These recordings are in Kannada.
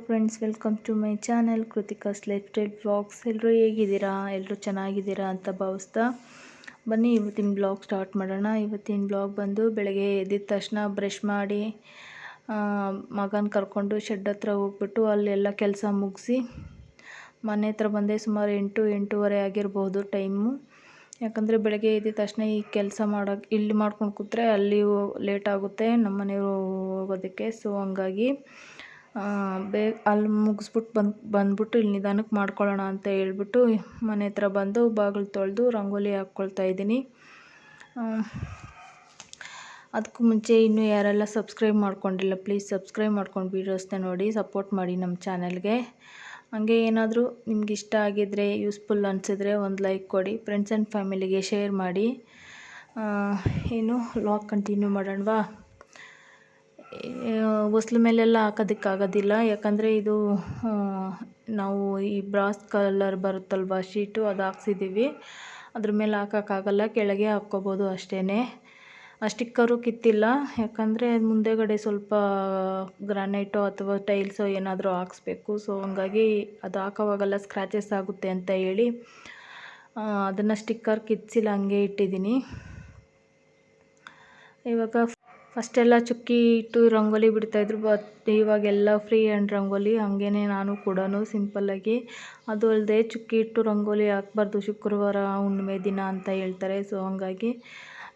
Friends, welcome to my channel Krithika's lifestyle vlogs. ಎಲ್ಲರೂ ಹೇಗಿದ್ದೀರಾ? ಎಲ್ಲರೂ ಚೆನ್ನಾಗಿದ್ದೀರಾ ಅಂತ ಭಾವಿಸ್ತಾ ಬನ್ನಿ ಇವತ್ತಿನ ಬ್ಲಾಗ್ ಸ್ಟಾರ್ಟ್ ಮಾಡೋಣ. ಇವತ್ತಿನ ಬ್ಲಾಗ್ ಬಂದು ಬೆಳಗ್ಗೆ ಎದ್ದಿದ ತಕ್ಷಣ ಬ್ರಷ್ ಮಾಡಿ ಮಗನ ಕರ್ಕೊಂಡು ಶೆಡ್ ಹತ್ರ ಹೋಗ್ಬಿಟ್ಟು ಅಲ್ಲೆಲ್ಲ ಕೆಲಸ ಮುಗಿಸಿ ಮನೆ ಹತ್ರ ಬಂದೆ. ಸುಮಾರು 8-8:30 ಆಗಿರ್ಬೋದು ಟೈಮು. ಯಾಕಂದರೆ ಬೆಳಗ್ಗೆ ಎದ್ದಿದ ತಕ್ಷಣ ಈ ಕೆಲಸ ಮಾಡೋಕ್ಕೆ ಇಲ್ಲಿ ಮಾಡ್ಕೊಂಡು ಕೂತ್ರೆ ಅಲ್ಲಿ ಲೇಟ್ ಆಗುತ್ತೆ ನಮ್ಮ ಮನೆಯವರು ಹೋಗೋದಕ್ಕೆ. ಸೊ ಹಂಗಾಗಿ ಅಲ್ಲಿ ಮುಗಿಸ್ಬಿಟ್ಟು ಬಂದ್ಬಿಟ್ಟು ಇಲ್ಲಿ ನಿಧಾನಕ್ಕೆ ಮಾಡ್ಕೊಳ್ಳೋಣ ಅಂತ ಹೇಳ್ಬಿಟ್ಟು ಮನೆ ಹತ್ರ ಬಂದು ಬಾಗಿಲು ತೊಳೆದು ರಂಗೋಲಿ ಹಾಕ್ಕೊಳ್ತಾ ಇದ್ದೀನಿ. ಅದಕ್ಕೂ ಮುಂಚೆ ಇನ್ನೂ ಯಾರೆಲ್ಲ ಸಬ್ಸ್ಕ್ರೈಬ್ ಮಾಡ್ಕೊಂಡಿಲ್ಲ ಪ್ಲೀಸ್ ಸಬ್ಸ್ಕ್ರೈಬ್ ಮಾಡ್ಕೊಂಡು ವೀಡಿಯೋಸ್ನ ನೋಡಿ ಸಪೋರ್ಟ್ ಮಾಡಿ ನಮ್ಮ ಚಾನಲ್ಗೆ. ಹಾಗೆ ಏನಾದರೂ ನಿಮ್ಗೆ ಇಷ್ಟ ಆಗಿದ್ದರೆ, ಯೂಸ್ಫುಲ್ ಅನಿಸಿದ್ರೆ ಒಂದು ಲೈಕ್ ಕೊಡಿ, ಫ್ರೆಂಡ್ಸ್ ಆ್ಯಂಡ್ ಫ್ಯಾಮಿಲಿಗೆ ಶೇರ್ ಮಾಡಿ. ಏನು ವ್ಲಾಗ್ ಕಂಟಿನ್ಯೂ ಮಾಡೋಣವಾ? ಹೊಸ್ಲು ಮೇಲೆಲ್ಲ ಹಾಕೋದಕ್ಕಾಗೋದಿಲ್ಲ, ಯಾಕಂದರೆ ಇದು ನಾವು ಈ ಬ್ರಾಸ್ ಕಲರ್ ಬರುತ್ತಲ್ವ ಶೀಟು, ಅದು ಹಾಕ್ಸಿದ್ದೀವಿ. ಅದ್ರ ಮೇಲೆ ಹಾಕೋಕ್ಕಾಗಲ್ಲ, ಕೆಳಗೆ ಹಾಕ್ಕೋಬೋದು ಅಷ್ಟೇ. ಆ ಸ್ಟಿಕ್ಕರು ಕಿತ್ತಿಲ್ಲ, ಯಾಕಂದರೆ ಮುಂದೆಗಡೆ ಸ್ವಲ್ಪ ಗ್ರಾನೈಟೋ ಅಥವಾ ಟೈಲ್ಸೋ ಏನಾದರೂ ಹಾಕ್ಸ್ಬೇಕು. ಸೊ ಹಂಗಾಗಿ ಅದು ಹಾಕೋವಾಗೆಲ್ಲ ಸ್ಕ್ರ್ಯಾಚಸ್ ಆಗುತ್ತೆ ಅಂತ ಹೇಳಿ ಅದನ್ನು ಸ್ಟಿಕ್ಕರ್ ಕಿತ್ತಿಸಿಲ್ಲ, ಹಂಗೆ ಇಟ್ಟಿದ್ದೀನಿ. ಇವಾಗ ಫಸ್ಟೆಲ್ಲ ಚುಕ್ಕಿ ಇಟ್ಟು ರಂಗೋಲಿ ಬಿಡ್ತಾಯಿದ್ರು, ಇವಾಗೆಲ್ಲ ಫ್ರೀ ಹ್ಯಾಂಡ್ ರಂಗೋಲಿ. ಹಾಗೇ ನಾನು ಕೂಡ ಸಿಂಪಲ್ಲಾಗಿ, ಅದು ಅಲ್ಲದೆ ಚುಕ್ಕಿ ಇಟ್ಟು ರಂಗೋಲಿ ಹಾಕ್ಬಾರ್ದು ಶುಕ್ರವಾರ ಹುಣ್ಣಿಮೆ ದಿನ ಅಂತ ಹೇಳ್ತಾರೆ. ಸೊ ಹಂಗಾಗಿ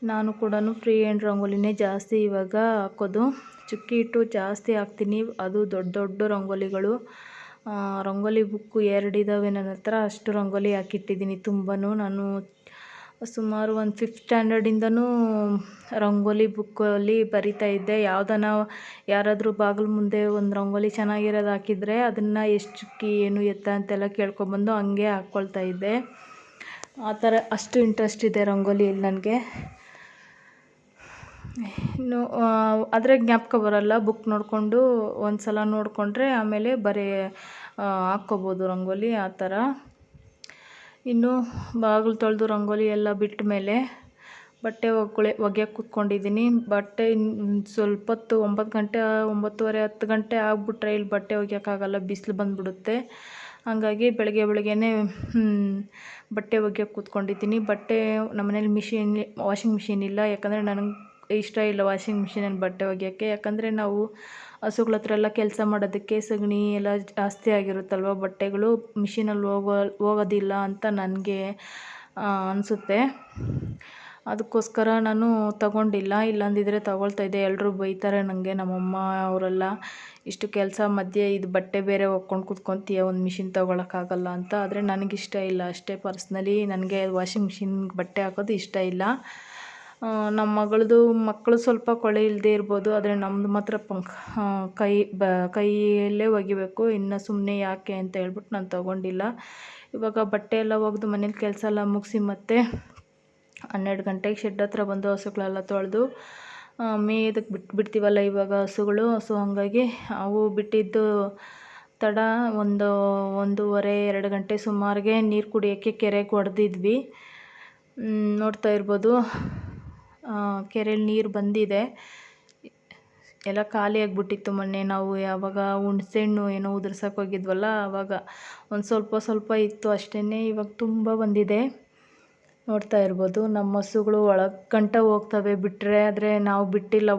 ನಾನು ಕೂಡ ಫ್ರೀ ಹ್ಯಾಂಡ್ ರಂಗೋಲಿನೇ ಜಾಸ್ತಿ ಇವಾಗ ಹಾಕೋದು. ಚುಕ್ಕಿ ಇಟ್ಟು ಜಾಸ್ತಿ ಹಾಕ್ತೀನಿ, ಅದು ದೊಡ್ಡ ದೊಡ್ಡ ರಂಗೋಲಿಗಳು. ರಂಗೋಲಿ ಬುಕ್ಕು 2 ಇದ್ದಾವೆ ನನ್ನ ಹತ್ರ, ಅಷ್ಟು ರಂಗೋಲಿ ಹಾಕಿಟ್ಟಿದ್ದೀನಿ ತುಂಬಾ. ನಾನು ಸುಮಾರು ಒಂದು 5th ಸ್ಟ್ಯಾಂಡರ್ಡಿಂದನೂ ರಂಗೋಲಿ ಬುಕ್ಕಲ್ಲಿ ಬರಿತಾಯಿದ್ದೆ. ಯಾರಾದರೂ ಬಾಗಿಲು ಮುಂದೆ ಒಂದು ರಂಗೋಲಿ ಚೆನ್ನಾಗಿರೋದು ಹಾಕಿದರೆ ಅದನ್ನು ಎಷ್ಟು ಚುಕ್ಕಿ ಏನು ಎತ್ತ ಅಂತೆಲ್ಲ ಕೇಳ್ಕೊಬಂದು ಹಂಗೆ ಹಾಕ್ಕೊಳ್ತಾ ಇದ್ದೆ. ಆ ಥರ ಅಷ್ಟು ಇಂಟ್ರೆಸ್ಟ್ ಇದೆ ರಂಗೋಲಿಯಲ್ಲಿ ನನಗೆ. ಇನ್ನು ಆದರೆ ಜ್ಞಾಪಕ ಬರೋಲ್ಲ, ಬುಕ್ ನೋಡಿಕೊಂಡು ಒಂದು ಸಲ ನೋಡಿಕೊಂಡ್ರೆ ಆಮೇಲೆ ಹಾಕ್ಕೋಬೋದು ರಂಗೋಲಿ, ಆ ಥರ. ಇನ್ನು ಬಾಗಿಲು ತೊಳೆದು ರಂಗೋಲಿ ಎಲ್ಲ ಬಿಟ್ಟ ಮೇಲೆ ಬಟ್ಟೆ ಒಗೆಯೋಕ್ಕೆ ಕೂತ್ಕೊಂಡಿದ್ದೀನಿ. ಬಟ್ಟೆ ಸ್ವಲ್ಪ ಹೊತ್ತು 9 ಗಂಟೆ 9:30 10 ಗಂಟೆ ಆಗಿಬಿಟ್ರೆ ಇಲ್ಲಿ ಬಟ್ಟೆ ಒಗೆಯೋಕ್ಕಾಗಲ್ಲ, ಬಿಸಿಲು ಬಂದುಬಿಡುತ್ತೆ. ಹಾಗಾಗಿ ಬೆಳಗ್ಗೆನೇ ಬಟ್ಟೆ ಒಗೆಯೋಕ್ಕೆ ಕೂತ್ಕೊಂಡಿದ್ದೀನಿ. ಬಟ್ಟೆ ನಮ್ಮನೇಲಿ ವಾಷಿಂಗ್ ಮಿಷಿನ್ ಇಲ್ಲ, ಯಾಕಂದರೆ ನನಗೆ ಇಷ್ಟ ಇಲ್ಲ ವಾಷಿಂಗ್ ಮಿಷಿನಲ್ಲಿ ಬಟ್ಟೆ ಒಗೆಯೋಕ್ಕೆ. ಯಾಕಂದರೆ ನಾವು ಹಸುಗಳ ಹತ್ರ ಎಲ್ಲ ಕೆಲಸ ಮಾಡೋದಕ್ಕೆ ಸಗಣಿ ಎಲ್ಲ ಜಾಸ್ತಿ ಆಗಿರುತ್ತಲ್ವ, ಬಟ್ಟೆಗಳು ಮಿಷಿನಲ್ಲಿ ಹೋಗೋದಿಲ್ಲ ಅಂತ ನನಗೆ ಅನಿಸುತ್ತೆ. ಅದಕ್ಕೋಸ್ಕರ ನಾನು ತಗೊಂಡಿಲ್ಲ, ಇಲ್ಲಾಂದಿದ್ರೆ ತಗೊಳ್ತಾಯಿದ್ದೆ. ಎಲ್ಲರೂ ಬೈತಾರೆ ನನಗೆ, ನಮ್ಮಮ್ಮ ಅವರೆಲ್ಲ, ಇಷ್ಟು ಕೆಲಸ ಮಧ್ಯೆ ಇದು ಬಟ್ಟೆ ಬೇರೆ ಒಕ್ಕೊಂಡು ಕೂತ್ಕೊತೀಯ, ಒಂದು ಮಿಷಿನ್ ತೊಗೊಳಕ್ಕಾಗಲ್ಲ ಅಂತ. ಆದರೆ ನನಗಿಷ್ಟ ಇಲ್ಲ ಅಷ್ಟೇ. ಪರ್ಸ್ನಲಿ ನನಗೆ ವಾಷಿಂಗ್ ಮಿಷಿನ್ಗೆ ಬಟ್ಟೆ ಹಾಕೋದು ಇಷ್ಟ ಇಲ್ಲ. ನಮ್ಮ ಮಕ್ಕಳು ಸ್ವಲ್ಪ ಕೊಳೆ ಇಲ್ಲದೆ ಇರ್ಬೋದು, ಆದರೆ ನಮ್ಮದು ಮಾತ್ರ ಕೈಯಲ್ಲೇ ಒಗಿಬೇಕು. ಇನ್ನು ಸುಮ್ಮನೆ ಯಾಕೆ ಅಂತ ಹೇಳ್ಬಿಟ್ಟು ನಾನು ತೊಗೊಂಡಿಲ್ಲ. ಇವಾಗ ಬಟ್ಟೆ ಎಲ್ಲ ಒಗೆದು ಮನೇಲಿ ಕೆಲಸ ಎಲ್ಲ ಮುಗಿಸಿ ಮತ್ತೆ 12 ಗಂಟೆಗೆ ಶೆಡ್ ಹತ್ರ ಬಂದು ಹಸುಗಳೆಲ್ಲ ತೊಳೆದು ಮೇದಕ್ಕೆ ಬಿಡ್ತೀವಲ್ಲ ಇವಾಗ ಹಸುಗಳು. ಸೊ ಹಂಗಾಗಿ ಅವು ಬಿಟ್ಟಿದ್ದು ತಡ 1:30-2 ಗಂಟೆ ಸುಮಾರಿಗೆ ನೀರು ಕುಡಿಯೋಕ್ಕೆ ಕೆರೆಗೆ ಹೊಡೆದಿದ್ವಿ. ನೋಡ್ತಾ ಇರ್ಬೋದು, ಕೆರೆಯಲ್ಲಿ ನೀರು ಬಂದಿದೆ. ಎಲ್ಲ ಖಾಲಿ ಆಗಿಬಿಟ್ಟಿತ್ತು. ಮೊನ್ನೆ ನಾವು ಯಾವಾಗ ಹುಣಸೆಹಣ್ಣು ಏನೋ ಉದುರ್ಸೋಕೆ ಹೋಗಿದ್ವಲ್ಲ, ಆವಾಗ ಒಂದು ಸ್ವಲ್ಪ ಇತ್ತು ಅಷ್ಟೇ. ಇವಾಗ ತುಂಬ ಬಂದಿದೆ. ನೋಡ್ತಾ ಇರ್ಬೋದು, ನಮ್ಮ ಹಸುಗಳು ಒಳಗೆ ಗಂಟ ಹೋಗ್ತವೆ ಬಿಟ್ಟರೆ. ಆದರೆ ನಾವು ಬಿಟ್ಟಿಲ್ಲ,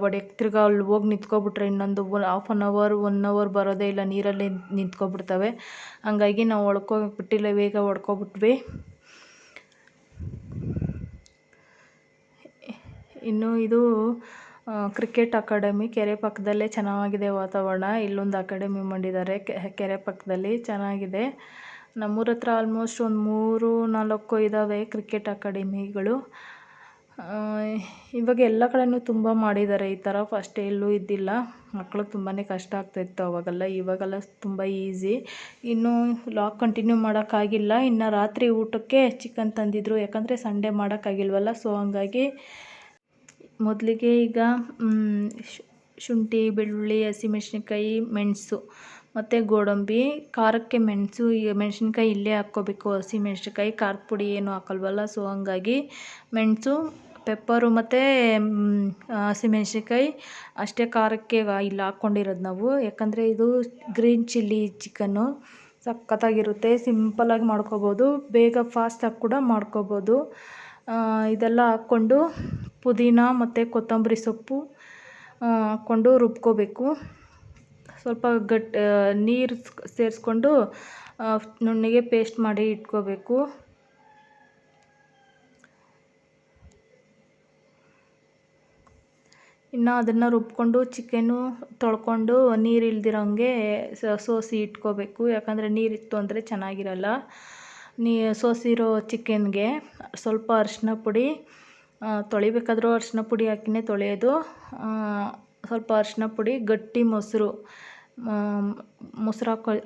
ತಿರ್ಗಾ ಅಲ್ಲಿ ಹೋಗಿ ನಿಂತ್ಕೊಬಿಟ್ರೆ ಇನ್ನೊಂದು 1/2 hour 1 hour ಬರೋದೇ ಇಲ್ಲ, ನೀರಲ್ಲಿ ನಿಂತ್ಕೊಬಿಡ್ತವೆ. ಹಂಗಾಗಿ ನಾವು ಒಳ್ಕೋಗಿ ಬಿಟ್ಟಿಲ್ಲ, ಬೇಗ ಹೊಡ್ಕೊಬಿಟ್ವಿ. ಇನ್ನು ಇದು ಕ್ರಿಕೆಟ್ ಅಕಾಡೆಮಿ, ಕೆರೆ ಪಕ್ಕದಲ್ಲೇ ಚೆನ್ನಾಗಿದೆ ವಾತಾವರಣ. ಇಲ್ಲೊಂದು ಅಕಾಡೆಮಿ ಮಾಡಿದ್ದಾರೆ ಕೆರೆ ಪಕ್ಕದಲ್ಲಿ, ಚೆನ್ನಾಗಿದೆ. ನಮ್ಮೂರ ಹತ್ರ ಆಲ್ಮೋಸ್ಟ್ ಒಂದು 3-4 ಇದ್ದಾವೆ ಕ್ರಿಕೆಟ್ ಅಕಾಡೆಮಿಗಳು. ಇವಾಗ ಎಲ್ಲ ಕಡೆನೂ ತುಂಬ ಮಾಡಿದ್ದಾರೆ ಈ ಥರ. ಫಸ್ಟ್ ಎಲ್ಲೂ ಇದ್ದಿಲ್ಲ, ಮಕ್ಳಿಗೆ ತುಂಬಾ ಕಷ್ಟ ಆಗ್ತಾಯಿತ್ತು ಅವಾಗೆಲ್ಲ. ಇವಾಗೆಲ್ಲ ತುಂಬ ಈಸಿ. ಇನ್ನೂ ವ್ಲಾಗ್ ಕಂಟಿನ್ಯೂ ಮಾಡೋಕ್ಕಾಗಿಲ್ಲ. ಇನ್ನು ರಾತ್ರಿ ಊಟಕ್ಕೆ ಚಿಕನ್ ತಂದಿದ್ರು, ಯಾಕಂದರೆ ಸಂಡೇ ಮಾಡೋಕ್ಕಾಗಿಲ್ವಲ್ಲ. ಸೊ ಹಂಗಾಗಿ ಮೊದಲಿಗೆ ಈಗ ಶುಂಠಿ, ಬೆಳ್ಳುಳ್ಳಿ, ಹಸಿಮೆಣ್ಸಿನ್ಕಾಯಿ, ಮೆಣಸು ಮತ್ತು ಗೋಡಂಬಿ, ಖಾರಕ್ಕೆ ಮೆಣಸಿನ್ಕಾಯಿ ಇಲ್ಲೇ ಹಾಕ್ಕೋಬೇಕು. ಹಸಿಮೆಣ್ಸಿನ್ಕಾಯಿ ಖಾರದ ಪುಡಿ ಏನೂ ಹಾಕಲ್ವಲ್ಲ. ಸೊ ಹಂಗಾಗಿ ಮೆಣಸು, ಪೆಪ್ಪರು ಮತ್ತು ಹಸಿಮೆಣ್ಸಿನ್ಕಾಯಿ ಅಷ್ಟೇ ಖಾರಕ್ಕೆ ಇಲ್ಲಿ ಹಾಕ್ಕೊಂಡಿರೋದು ನಾವು. ಯಾಕಂದರೆ ಇದು ಗ್ರೀನ್ ಚಿಲ್ಲಿ ಚಿಕನ್ನು ಸಖತ್ತಾಗಿರುತ್ತೆ. ಸಿಂಪಲ್ಲಾಗಿ ಮಾಡ್ಕೋಬೋದು, ಬೇಗ ಫಾಸ್ಟಾಗಿ ಕೂಡ ಮಾಡ್ಕೋಬೋದು. ಇದೆಲ್ಲ ಹಾಕ್ಕೊಂಡು ಪುದೀನ ಮತ್ತು ಕೊತ್ತಂಬರಿ ಸೊಪ್ಪು ಹಾಕ್ಕೊಂಡು ರುಬ್ಕೋಬೇಕು. ಸ್ವಲ್ಪ ನೀರು ಸೇರಿಸ್ಕೊಂಡು ನುಣ್ಣಗೆ ಪೇಸ್ಟ್ ಮಾಡಿ ಇಟ್ಕೋಬೇಕು. ಇನ್ನು ಅದನ್ನು ರುಬ್ಕೊಂಡು ಚಿಕನ್ನು ತೊಳ್ಕೊಂಡು ನೀರು ಇಲ್ದಿರೋಂಗೆ ಸೋಸಿ ಇಟ್ಕೋಬೇಕು. ಯಾಕಂದರೆ ನೀರಿತ್ತು ಅಂದರೆ ಚೆನ್ನಾಗಿರಲ್ಲ. ಸೋಸಿರೋ ಚಿಕನ್ಗೆ ಸ್ವಲ್ಪ ಅರಿಶಿನ ಪುಡಿ, ತೊಳಿಬೇಕಾದ್ರೂ ಅರಿಶಿನ ಪುಡಿ ಹಾಕಿನೇ ತೊಳೆಯೋದು. ಸ್ವಲ್ಪ ಅರಿಶಿನ ಪುಡಿ, ಗಟ್ಟಿ ಮೊಸರು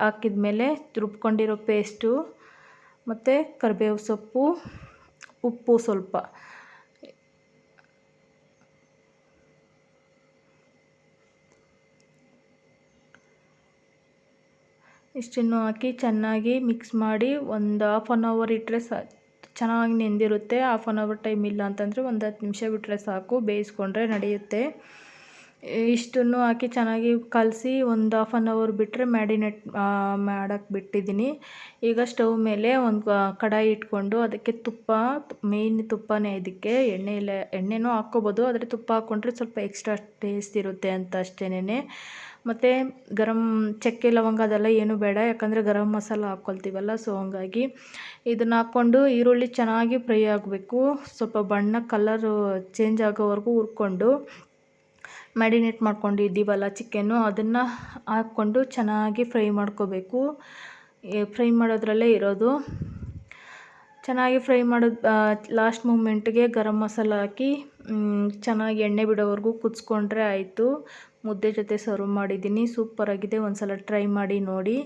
ಹಾಕಿದ್ಮೇಲೆ ರುಬ್ಕೊಂಡಿರೋ ಪೇಸ್ಟು ಮತ್ತು ಕರಿಬೇವು ಸೊಪ್ಪು, ಉಪ್ಪು ಸ್ವಲ್ಪ ಇಷ್ಟನ್ನು ಹಾಕಿ ಚೆನ್ನಾಗಿ ಮಿಕ್ಸ್ ಮಾಡಿ ಒಂದು 1/2 ಅವರ್ ಇಟ್ಟರೆ ಚೆನ್ನಾಗಿ ನೆಂದಿರುತ್ತೆ. 1/2 ಅವರ್ ಟೈಮ್ ಇಲ್ಲ ಅಂತಂದರೆ ಒಂದು 10 ನಿಮಿಷ ಬಿಟ್ಟರೆ ಸಾಕು, ಬೇಯಿಸ್ಕೊಂಡ್ರೆ ನಡೆಯುತ್ತೆ. ಇಷ್ಟನ್ನು ಹಾಕಿ ಚೆನ್ನಾಗಿ ಕಲಸಿ ಒಂದು 1/2 ಅವರ್ ಬಿಟ್ಟರೆ ಮ್ಯಾರಿನೇಟ್ ಮಾಡೋಕ್ಕೆ ಬಿಟ್ಟಿದ್ದೀನಿ. ಈಗ ಸ್ಟವ್ ಮೇಲೆ ಒಂದು ಕಡಾಯಿ ಇಟ್ಕೊಂಡು ಅದಕ್ಕೆ ತುಪ್ಪ, ಮೇಯ್ನ್ ತುಪ್ಪನೇ ಇದಕ್ಕೆ, ಎಣ್ಣೆನೂ ಹಾಕ್ಕೋಬೋದು, ಆದರೆ ತುಪ್ಪ ಹಾಕ್ಕೊಂಡ್ರೆ ಸ್ವಲ್ಪ ಎಕ್ಸ್ಟ್ರಾ ಟೇಸ್ಟ್ ಇರುತ್ತೆ ಅಂತ ಅಷ್ಟೇನೆ. ಮತ್ತು ಚಕ್ಕೆ ಲವಂಗ ಅದೆಲ್ಲ ಏನೂ ಬೇಡ, ಯಾಕಂದರೆ ಗರಂ ಮಸಾಲ ಹಾಕ್ಕೊಳ್ತೀವಲ್ಲ, ಸೊ ಹಂಗಾಗಿ ಇದನ್ನು ಹಾಕ್ಕೊಂಡು ಈರುಳ್ಳಿ ಚೆನ್ನಾಗಿ ಫ್ರೈ ಆಗಬೇಕು. ಸ್ವಲ್ಪ ಬಣ್ಣ ಕಲರು ಚೇಂಜ್ ಆಗೋವರೆಗೂ ಹುರ್ಕೊಂಡು ಮ್ಯಾರಿನೇಟ್ ಮಾಡ್ಕೊಂಡಿದ್ದೀವಲ್ಲ ಚಿಕನ್ನು, ಅದನ್ನು ಹಾಕ್ಕೊಂಡು ಚೆನ್ನಾಗಿ ಫ್ರೈ ಮಾಡ್ಕೋಬೇಕು. ಫ್ರೈ ಮಾಡೋದ್ರಲ್ಲೇ ಇರೋದು. ಚೆನ್ನಾಗಿ ಫ್ರೈ ಮಾಡೋದು ಲಾಸ್ಟ್ ಮೂಮೆಂಟ್ಗೆ ಗರಂ ಮಸಾಲ ಹಾಕಿ ಚೆನ್ನಾಗಿ ಎಣ್ಣೆ ಬಿಡೋವರೆಗೂ ಕುದಿಸ್ಕೊಂಡ್ರೆ ಆಯಿತು. ಮುದ್ದೆ ಜೊತೆ ಸರ್ವ್ ಮಾಡಿದ್ದೀನಿ. ಸೂಪರಾಗಿದೆ, ಒಂದು ಸಲ ಟ್ರೈ ಮಾಡಿ ನೋಡಿ.